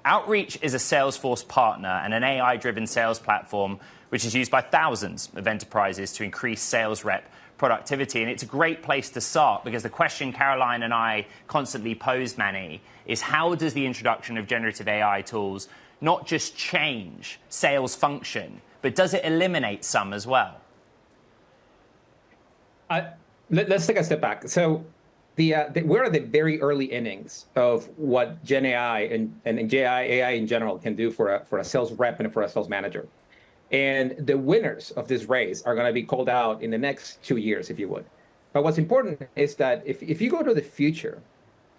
Outreach is a Salesforce partner and an AI-driven sales platform which is used by thousands of enterprises to increase sales rep productivity. And it's a great place to start because the question Caroline and I constantly pose, Manny, is how does the introduction of generative AI tools not just change sales function, but does it eliminate some as well? Let's take a step back. So we're at the very early innings of what Gen AI and AI in general can do for a sales rep and for a sales manager. And the winners of this race are going to be called out in the next 2 years, if you would. But what's important is that if you go to the future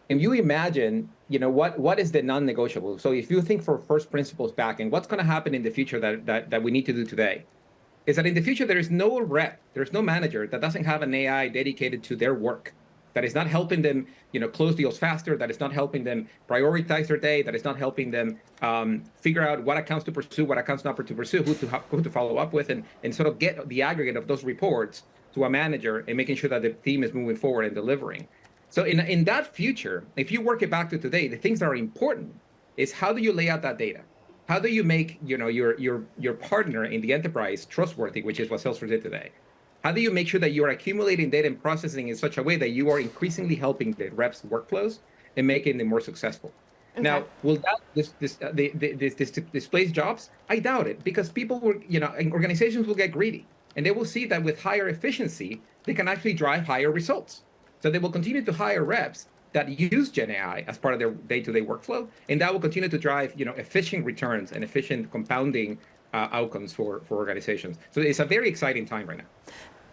and you imagine, what is the non-negotiable? So if you think for first principles back and what's going to happen in the future that we need to do today, is that in the future, there is no rep, there's no manager that doesn't have an AI dedicated to their work, that is not helping them, close deals faster, that is not helping them prioritize their day, that is not helping them figure out what accounts to pursue, what accounts not to pursue, who to follow up with, and sort of get the aggregate of those reports to a manager and making sure that the team is moving forward and delivering. So in that future, if you work it back to today, the things that are important is how do you lay out that data? How do you make your partner in the enterprise trustworthy, which is what Salesforce did today? How do you make sure that you are accumulating data and processing in such a way that you are increasingly helping the reps' workflows and making them more successful? Okay. Now, will that displace jobs? I doubt it, because people will, organizations will get greedy, and they will see that with higher efficiency, they can actually drive higher results. So they will continue to hire reps that use Gen AI as part of their day-to-day workflow, and that will continue to drive, efficient returns and efficient compounding outcomes for organizations. So it's a very exciting time right now.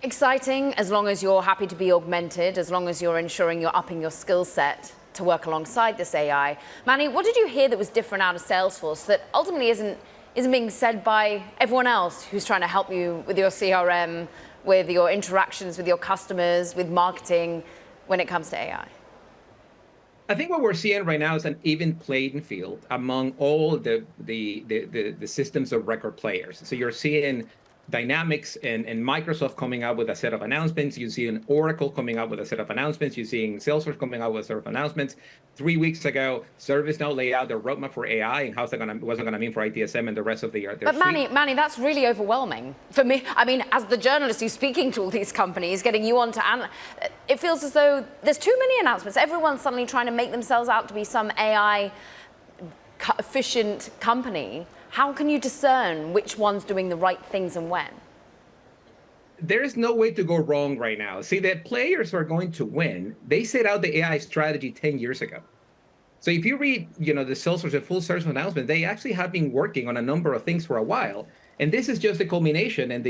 Exciting, as long as you're happy to be augmented, as long as you're ensuring you're upping your skill set to work alongside this AI. Manny, what did you hear that was different out of Salesforce that ultimately isn't being said by everyone else who's trying to help you with your CRM, with your interactions with your customers, with marketing, when it comes to AI? I think what we're seeing right now is an even playing field among all the systems of record players. So you're seeing Dynamics and Microsoft coming out with a set of announcements. You see an Oracle coming out with a set of announcements. You're seeing Salesforce coming out with a set of announcements. 3 weeks ago, ServiceNow laid out their roadmap for AI and what's it going to mean for ITSM and the rest of their But suite. Manny, that's really overwhelming for me. I mean, as the journalist who's speaking to all these companies, getting you on to it feels as though there's too many announcements. Everyone's suddenly trying to make themselves out to be some AI efficient company. How can you discern which one's doing the right things and when? There is no way to go wrong right now. See, the players who are going to win, they set out the AI strategy 10 years ago. So if you read, the Salesforce, the full Salesforce announcement, they actually have been working on a number of things for a while. And this is just the culmination and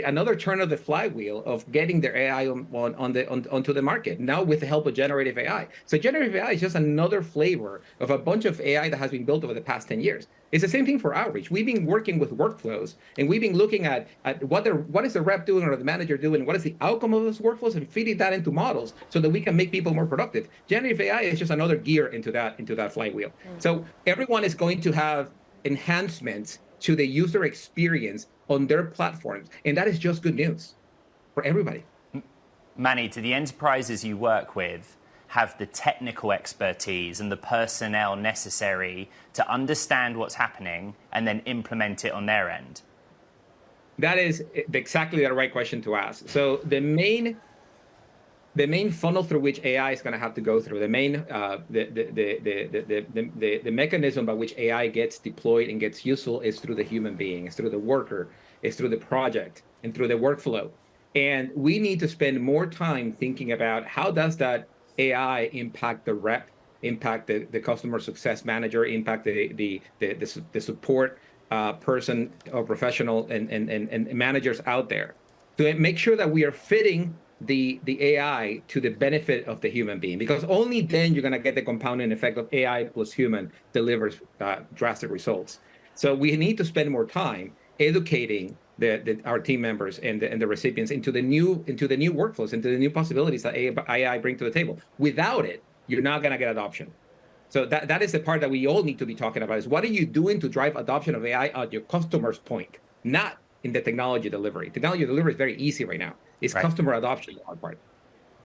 another turn of the flywheel of getting their AI onto the market, now with the help of generative AI. So generative AI is just another flavor of a bunch of AI that has been built over the past 10 years. It's the same thing for outreach. We've been working with workflows, and we've been looking at what is the rep doing or the manager doing, what is the outcome of those workflows, and feeding that into models so that we can make people more productive. Generative AI is just another gear into that flywheel. So everyone is going to have enhancements to the user experience on their platforms. And that is just good news for everybody. Manny, do the enterprises you work with have the technical expertise and the personnel necessary to understand what's happening and then implement it on their end? That is exactly the right question to ask. So the main funnel through which AI is going to have to go through, the mechanism by which AI gets deployed and gets useful is through the human being, it's through the worker, it's through the project, and through the workflow. And we need to spend more time thinking about how does that AI impact the rep, impact the customer success manager, impact the support person or professional and managers out there, to make sure that we are fitting the AI to the benefit of the human being, because only then you're going to get the compounding effect of AI plus human delivers drastic results. So we need to spend more time educating our team members and the recipients into the new workflows, into the new possibilities that AI bring to the table. Without it, you're not going to get adoption. So that is the part that we all need to be talking about, is what are you doing to drive adoption of AI at your customer's point, not in the technology delivery. Technology delivery is very easy right now. It's right. Customer adoption, the hard part.